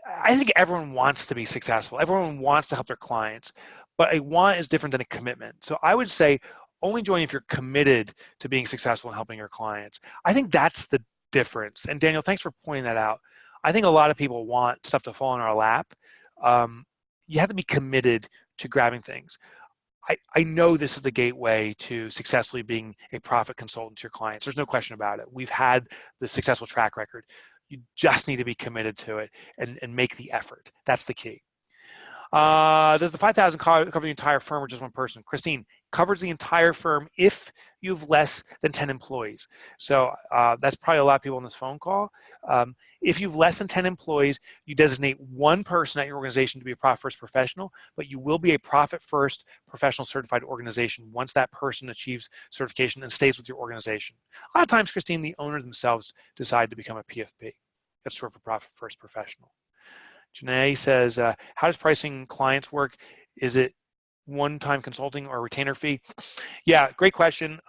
Speaker 1: I think everyone wants to be successful. Everyone wants to help their clients, but a want is different than a commitment. So I would say only join if you're committed to being successful and helping your clients. I think that's the difference. And Daniel, thanks for pointing that out. I think a lot of people want stuff to fall in our lap. You have to be committed to grabbing things. I know this is the gateway to successfully being a profit consultant to your clients. There's no question about it. We've had the successful track record. You just need to be committed to it and make the effort. That's the key. Does the 5,000 cover the entire firm or just one person? Christine, covers the entire firm if you have less than 10 employees. So that's probably a lot of people on this phone call. If you have less than 10 employees, you designate one person at your organization to be a Profit First professional, but you will be a Profit First professional certified organization once that person achieves certification and stays with your organization. A lot of times, Christine, the owners themselves decide to become a PFP. That's short for Profit First professional. Janae says, how does pricing clients work? Is it one-time consulting or retainer fee? Yeah, great question.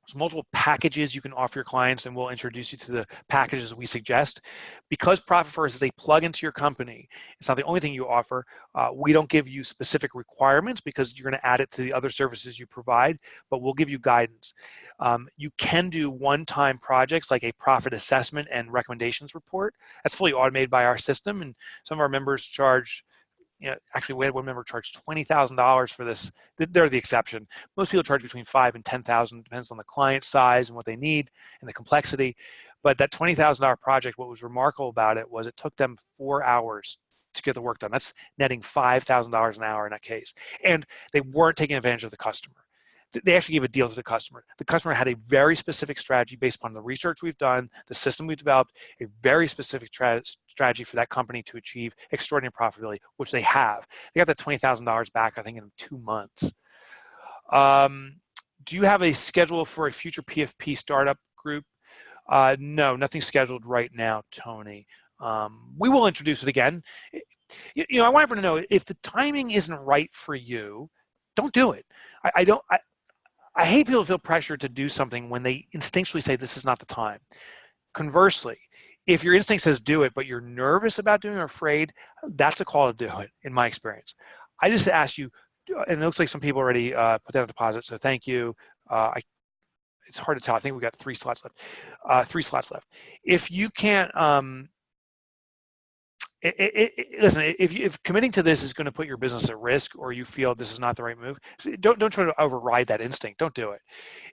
Speaker 1: There's multiple packages you can offer your clients, and we'll introduce you to the packages we suggest. Because Profit First is a plug into your company, it's not the only thing you offer. We don't give you specific requirements because you're going to add it to the other services you provide, but we'll give you guidance. You can do one-time projects like a profit assessment and recommendations report. That's fully automated by our system, and some of our members charge, actually we had one member charge $20,000 for this. They're the exception. Most people charge between $5,000 and $10,000, depends on the client size and what they need and the complexity. But that $20,000 project, what was remarkable about it was it took them 4 hours to get the work done. That's netting $5,000 an hour in that case. And they weren't taking advantage of the customer. They actually gave a deal to the customer. The customer had a very specific strategy based upon the research we've done, the system we've developed, a very specific strategy for that company to achieve extraordinary profitability, which they have. They got that $20,000 back, I think, in 2 months. Do you have a schedule for a future PFP startup group? No, nothing scheduled right now, Tony. We will introduce it again. I want everyone to know, if the timing isn't right for you, don't do it. I hate people feel pressure to do something when they instinctually say this is not the time. Conversely, if your instinct says do it, but you're nervous about doing it or afraid, that's a call to do it, in my experience. I just ask you, and it looks like some people already put down a deposit, so thank you. It's hard to tell. I think we've got 3 slots left. 3 slots left. If you can't, listen, if committing to this is going to put your business at risk, or you feel this is not the right move, don't try to override that instinct. Don't do it.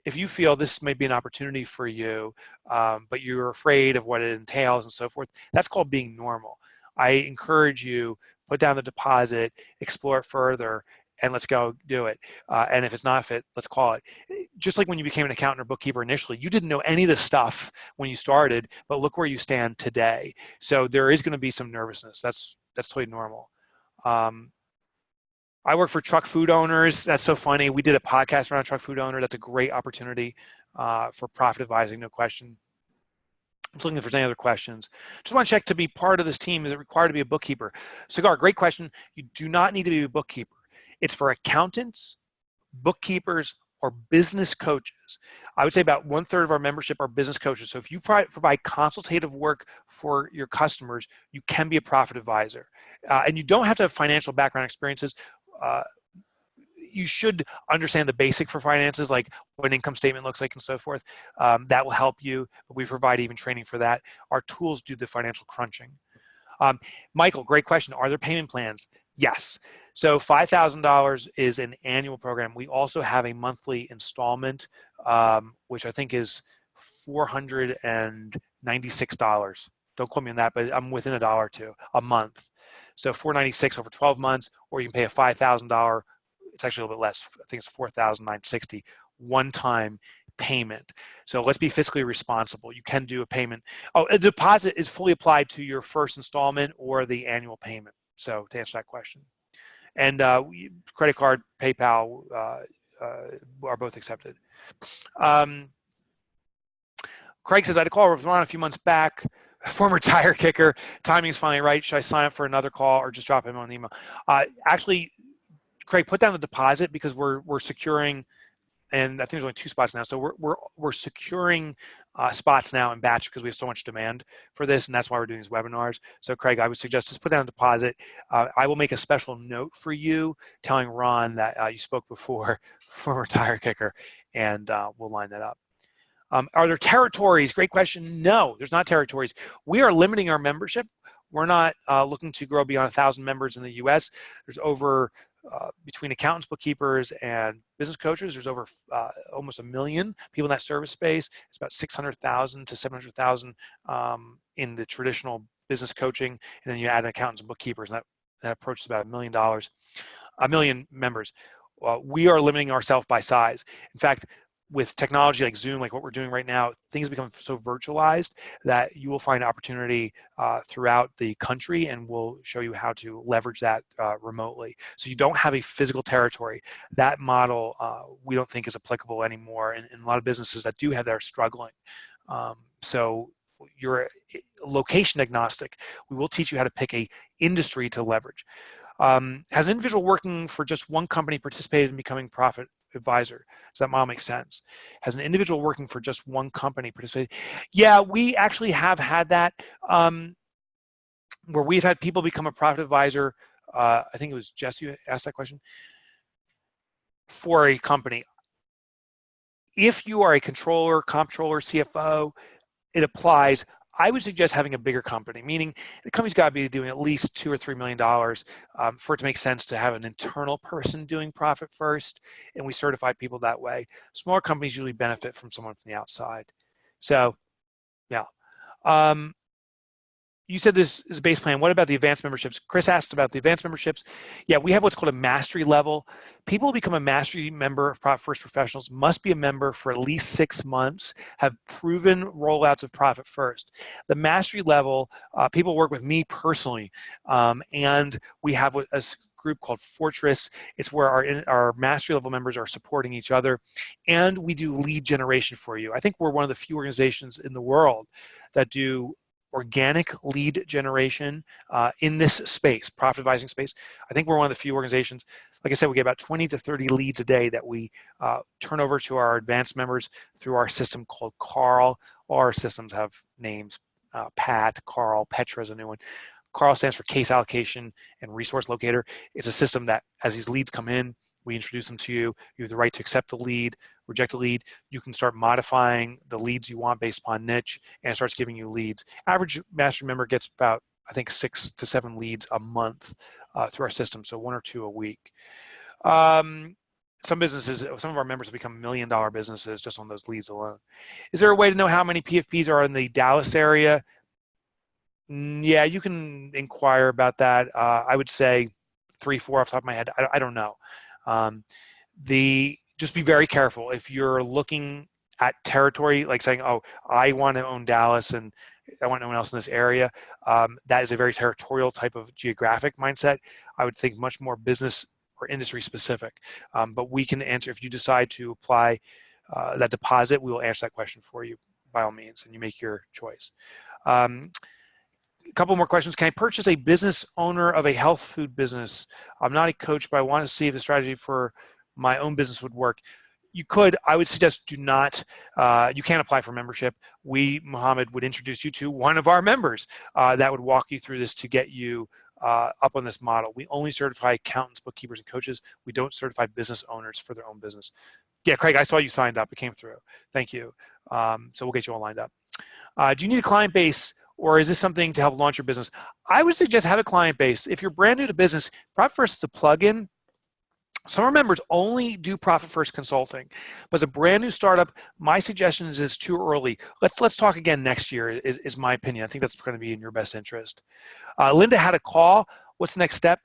Speaker 1: If you feel this may be an opportunity for you, but you're afraid of what it entails and so forth, that's called being normal. I encourage you, put down the deposit, explore it further, and let's go do it. And if it's not fit, let's call it. Just like when you became an accountant or bookkeeper initially, you didn't know any of this stuff when you started, but look where you stand today. So there is going to be some nervousness. That's totally normal. I work for truck food owners. That's so funny. We did a podcast around truck food owner. That's a great opportunity for profit advising, no question. I'm just looking if there's any other questions. Just want to check, to be part of this team, is it required to be a bookkeeper? Cigar, great question. You do not need to be a bookkeeper. It's for accountants, bookkeepers, or business coaches. I would say about 1/3 of our membership are business coaches. So if you provide consultative work for your customers, you can be a profit advisor. And you don't have to have financial background experiences. You should understand the basic for finances, like what an income statement looks like and so forth. That will help you. We provide even training for that. Our tools do the financial crunching. Michael, great question. Are there payment plans? Yes. So $5,000 is an annual program. We also have a monthly installment, which I think is $496. Don't quote me on that, but I'm within $1 or $2 a month. So $496 over 12 months, or you can pay a $5,000. It's actually a little bit less. I think it's $4,960 one-time payment. So let's be fiscally responsible. You can do a payment. Oh, a deposit is fully applied to your first installment or the annual payment. So to answer that question. And credit card, PayPal are both accepted. Craig says, I had a call with Ron a few months back, former tire kicker. Timing's finally right. Should I sign up for another call or just drop him an email? Actually, Craig, put down the deposit, because we're securing, and I think there's only 2 spots now. So we're securing spots now in batch, because we have so much demand for this, and that's why we're doing these webinars. So Craig, I would suggest just put down a deposit. I will make a special note for you telling Ron that you spoke before, former tire kicker, and we'll line that up. Are there territories? Great question. No, there's not territories. We are limiting our membership. We're not looking to grow beyond 1,000 members in the US. There's over, between accountants, bookkeepers, and business coaches, there's over almost 1 million people in that service space. It's about 600,000 to 700,000 in the traditional business coaching, and then you add accountants and bookkeepers, and that approaches about $1 million, 1 million members. We are limiting ourselves by size. In fact, with technology like Zoom, like what we're doing right now, things become so virtualized that you will find opportunity throughout the country, and we'll show you how to leverage that remotely. So you don't have a physical territory. That model we don't think is applicable anymore, and a lot of businesses that do have that are struggling. So you're location agnostic. We will teach you how to pick a industry to leverage. Has an individual working for just one company participated in becoming profit advisor? Does that model make sense? Has an individual working for just one company participated? Yeah, we actually have had that, where we've had people become a profit advisor. I think it was Jesse who asked that question, for a company. If you are a controller, comptroller, CFO, it applies. I would suggest having a bigger company, meaning the company's got to be doing at least $2 or $3 million for it to make sense to have an internal person doing profit first, and we certify people that way. Smaller companies usually benefit from someone from the outside. So, yeah. You said this is a base plan. What about the advanced memberships? Chris asked about the advanced memberships. Yeah, we have what's called a mastery level. People who become a mastery member of Profit First Professionals must be a member for at least 6 months, have proven rollouts of Profit First. The mastery level, people work with me personally, and we have what's group called Fortress. It's where our mastery level members are supporting each other, and we do lead generation for you. I think we're one of the few organizations in the world that do organic lead generation in this space, profit advising space. I think we're one of the few organizations. Like I said, we get about 20 to 30 leads a day that we turn over to our advanced members through our system called Carl. All our systems have names, Pat, Carl, Petra is a new one. Carl stands for Case Allocation and Resource Locator. It's a system that as these leads come in, we introduce them to you. You have the right to accept the lead, reject the lead. You can start modifying the leads you want based upon niche, and it starts giving you leads. Average master member gets about, I think, 6 to 7 leads a month through our system, so 1 or 2 a week. Some businesses, some of our members have become $1 million businesses just on those leads alone. Is there a way to know how many PFPs are in the Dallas area? Yeah, you can inquire about that. I would say 3, 4 off the top of my head. I don't know. Just be very careful if you're looking at territory, like saying, oh, I want to own Dallas and I want no one else in this area. That is a very territorial type of geographic mindset. I would think much more business or industry specific. But we can answer, if you decide to apply that deposit, we will answer that question for you by all means, and you make your choice. A couple more questions. Can I purchase a business owner of a health food business? I'm not a coach, but I want to see if the strategy for my own business would work. You could. I would suggest do not. You can't apply for membership. We, Mohammed, would introduce you to one of our members that would walk you through this to get you up on this model. We only certify accountants, bookkeepers, and coaches. We don't certify business owners for their own business. Yeah, Craig, I saw you signed up. It came through. Thank you. So we'll get you all lined up. Do you need a client base, or is this something to help launch your business? I would suggest have a client base. If you're brand new to business, Profit First is a plugin. Some of our members only do Profit First consulting. But as a brand new startup, my suggestion is it's too early. Let's talk again next year is my opinion. I think that's going to be in your best interest. Linda had a call. What's the next step?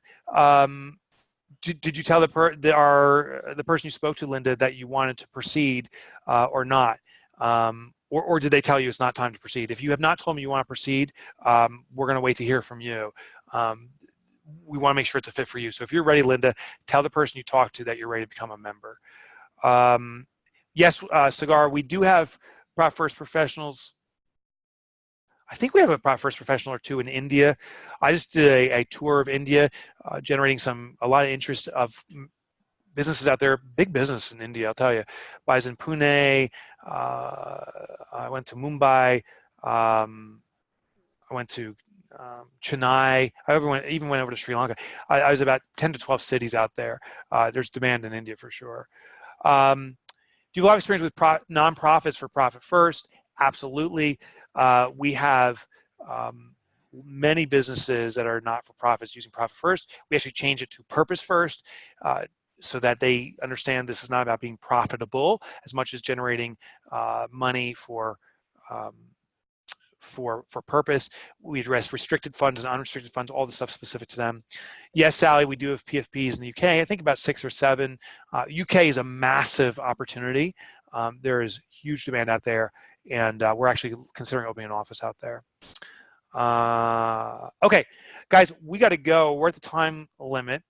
Speaker 1: Did you tell the person you spoke to, Linda, that you wanted to proceed or not? Or did they tell you it's not time to proceed? If you have not told me you want to proceed, we're going to wait to hear from you. We want to make sure it's a fit for you. So if you're ready, Linda, tell the person you talked to that you're ready to become a member. Yes, Cigar, we do have Profit First professionals. I think we have a Profit First professional or two in India. I just did a tour of India, generating a lot of interest of businesses out there, big business in India, I'll tell you. I was in Pune, I went to Mumbai, I went to Chennai, I even went over to Sri Lanka. I was about 10 to 12 cities out there. There's demand in India for sure. Do you have a lot of experience with nonprofits for Profit First? Absolutely. We have many businesses that are not-for-profits using Profit First. We actually change it to Purpose First, so that they understand this is not about being profitable as much as generating money for purpose. We address restricted funds and unrestricted funds, all the stuff specific to them. Yes, Sally, we do have PFPs in the UK. I think about 6 or 7. UK is a massive opportunity. There is huge demand out there, and we're actually considering opening an office out there. Okay, guys, we got to go. We're at the time limit.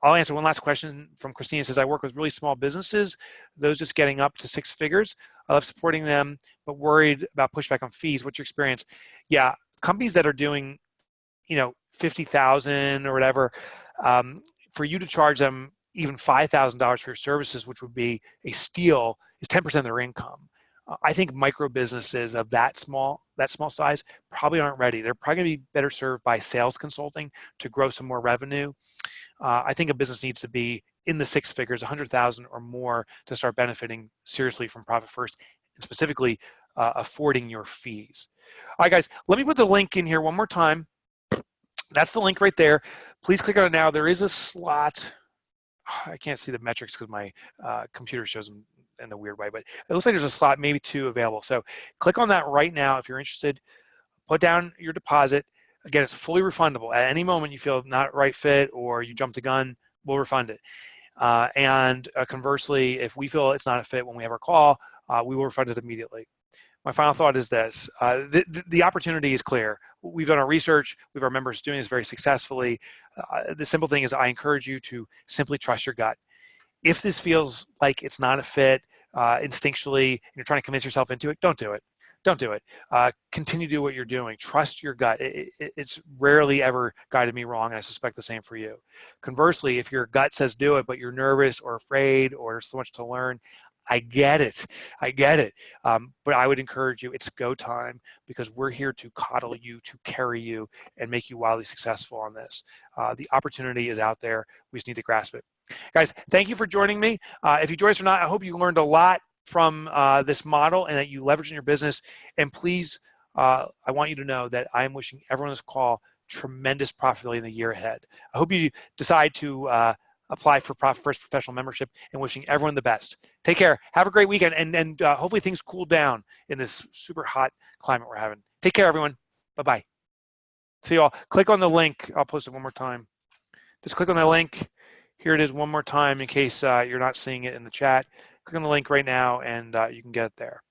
Speaker 1: I'll answer one last question from Christina. It says, I work with really small businesses, those just getting up to 6 figures. I love supporting them, but worried about pushback on fees. What's your experience? Yeah, companies that are doing, 50,000 or whatever, for you to charge them even $5,000 for your services, which would be a steal, is 10% of their income. I think micro businesses of that small size probably aren't ready. They're probably going to be better served by sales consulting to grow some more revenue. I think a business needs to be in the 6 figures, 100,000 or more, to start benefiting seriously from Profit First, and specifically affording your fees. All right, guys, let me put the link in here one more time. That's the link right there. Please click on it now. There is a slot. I can't see the metrics because my computer shows them in a weird way, but it looks like there's a slot, maybe 2 available. So click on that right now if you're interested. Put down your deposit. Again, it's fully refundable. At any moment you feel not right fit or you jump the gun, we'll refund it. And conversely, if we feel it's not a fit when we have our call, we will refund it immediately. My final thought is this. The opportunity is clear. We've done our research. We have our members doing this very successfully. The simple thing is I encourage you to simply trust your gut. If this feels like it's not a fit instinctually, and you're trying to convince yourself into it, don't do it. Don't do it. Continue to do what you're doing. Trust your gut. It's rarely ever guided me wrong, and I suspect the same for you. Conversely, if your gut says do it, but you're nervous or afraid or there's so much to learn, I get it. I get it. But I would encourage you, it's go time, because we're here to coddle you, to carry you, and make you wildly successful on this. The opportunity is out there. We just need to grasp it. Guys, thank you for joining me. If you joined us or not, I hope you learned a lot from this model and that you leverage in your business. And please, I want you to know that I'm wishing everyone on this call tremendous profitability in the year ahead. I hope you decide to apply for First Professional membership, and wishing everyone the best. Take care. Have a great weekend, and hopefully things cool down in this super hot climate we're having. Take care, everyone. Bye-bye. See you all. Click on the link. I'll post it one more time. Just click on the link. Here it is one more time in case you're not seeing it in the chat. Click on the link right now, and you can get it there.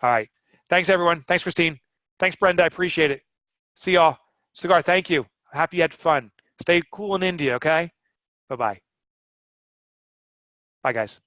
Speaker 1: All right. Thanks, everyone. Thanks, Christine. Thanks, Brenda. I appreciate it. See y'all. Cigar, thank you. Happy you had fun. Stay cool in India, okay? Bye-bye. Bye, guys.